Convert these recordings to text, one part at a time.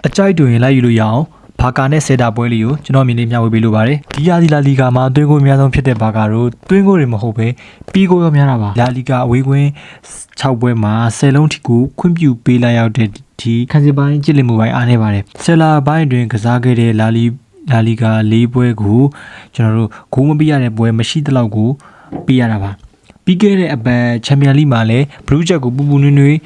အကြိုက်တွင်လိုက်ယူလို့ရအောင်ဘာကာနဲ့ဆယ်တာပွဲလေးကိုကျွန်တော်မြင်လေးမျှဝေပေးလိုပါတယ်ဒီယာဒီလာလီဂါမှာသွင်းကိုအများဆုံးဖြစ်တဲ့ဘာကာတို့သွင်းကိုတွေမဟုတ်ပဲပြီးကိုရောများတာပါလာလီဂါအဝေးကွင်း6ပွဲမှာ10လုံးထိကိုခွင့်ပြုပေးလိုက်ရောက်တဲ့ဒီခန်းစစ်ပိုင်းကြစ်လင်မှုပိုင်းအားနေပါတယ်ဆယ်လာပိုင်းတွင်ကစားခဲ့တဲ့လာလီဂါ၄ပွဲကိုကျွန်တော်တို့ဂိုးမပေးရတဲ့ပွဲမရှိသလောက်ကိုပေးရတာပါပြီးခဲ့တဲ့အပတ်ချန်ပီယံလိမှာလည်းဘလူးချက်ကိုပူပူနွေ့နွေ့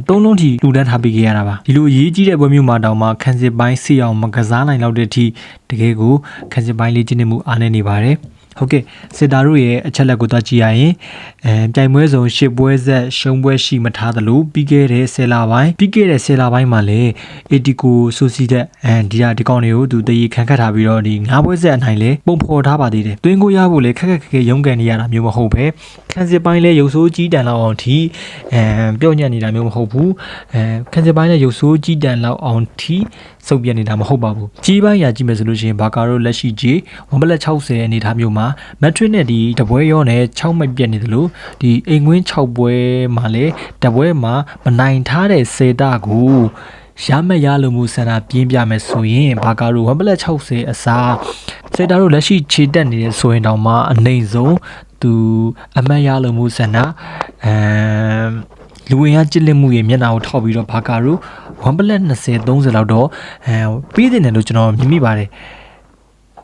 3လုံးထိလူတန်းထားပေးခဲ့ရတာပါဒီလိုအရေးကြီးတဲ့ပွဲမျိုးမှာတောင်မှခန်းစစ်ပိုင်းစီအောင်မကစားနိုင်တော့တဲ့အထိတကယ်ကိုခန်းစစ်ပိုင်းလေးကျင်းနေမှုအားနေနေပါတယ်ဟုတ်ကဲ့စစ်တာတို့ရဲ့အချက်လက်ကိုသွားကြည့်ရရင်ပြိုင်ပွဲဆောင်10ပွဲဆက်ရှုံးပွဲရှိမထားသလိုပြီးခဲ့တဲ့10လပိုင်းမှာလည်းအေတီကိုဆိုစီတဲ့ဒီကောင်တွေကိုသူတည်ခန့်ခတ်ထားပြီးတော့ဒီ9ပွဲဆက်အနိုင်လဲပုံဖော်ထားပါသေးတယ်တွင်းကိုရဖို့လဲခက်ခဲရုန်းကန်နေရတာမျိုးမဟုတ်ပဲခန်းစစ်ပိုင်းလဲရုပ်ဆိုးကြီးတန်လောက်အောင်ထိပြော့ညံ့နေတာမျိုးမဟုတ်ဘူးခန်းစစ်ပိုင်းလဲရုပ်ဆိုးကြီးတန်လောက်အောင်ထိစုပ်ပြနေတာမဟုတ်ပါဘူးကြီးပိုင်းရာကြည့်မယ်ဆိုလို့ရှိရင်ဘာကာတို့လက်ရှိကြီး1ဘလက်60အနေထားမျိုးမှာမက်ထရစ်နဲ့ဒီတပွဲရောနဲ့6မိုက်ပြက်နေတယ်လို့ဒီအိမ်ကွင်း6ပွဲမှာလဲတပွဲမှာမနိုင်ထားတဲ့စေတာကိုရမဲ့ရလို့မှုစန္ဒပြင်းပြမယ်ဆိုရင်ဘာကာတို့1ဘလက်60အစားစေတာတို့လက်ရှိခြေတက်နေတဲ့ဆိုရင်တောင်မှအနေဆုံးသူအမတ်ရလို့မှုစန္ဒလူဝင်ရကြစ်လက်မှုရဲ့မျက်နှာကိုထောက်ပြီးတော့ဘာကာတို့1ဘလက်20 30လောက်တော့ပြီးတင်တယ်လို့ကျွန်တော်မြင်မိပါတယ်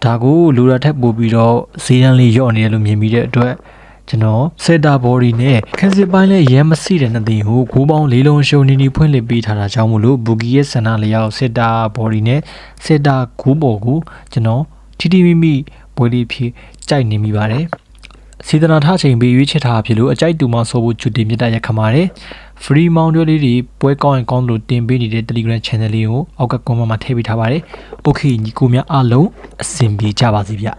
ဒါကိုလူရထက်ပို့ပြီးတော့ဈေးတန်းလေးရော့နေတယ်လို့မြင်ပြီးတဲ့အတွက်ကျွန်တော်စက်တာဘော်ဒီနဲ့ခန်းစစ်ပိုင်းလဲရဲမစီတဲ့နှစ်သိန်းကိုဂိုးပေါင်း၄လုံးရှုံနေဖွင့်လှစ်ပေးထားတာကြောင့်မို့လို့ဘူဂီရဲ့ဆန္ဒလျောက်စက်တာဘော်ဒီနဲ့စက်တာဂိုးပေါ်ကိုကျွန်တော်တီမိပွဲလေးဖြစ်ကြိုက်နေမိပါတယ်စေတနာထားချိန်ပေးရွေးချယ်ထားဖြစ်လို့အကြိုက်တူမောင်ဆိုဖို့ချူတင်မြတ်တရခမှာတယ် free mount လေးတွေပွဲကောင်းရင်ကောင်းလို့တင်ပေးနေတဲ့ Telegram channel လေးကိုအောက်က comment မှာထည့်ပေးထားပါတယ်။ Okay ညီကိုများအားလုံးအဆင်ပြေကြပါစေဗျ။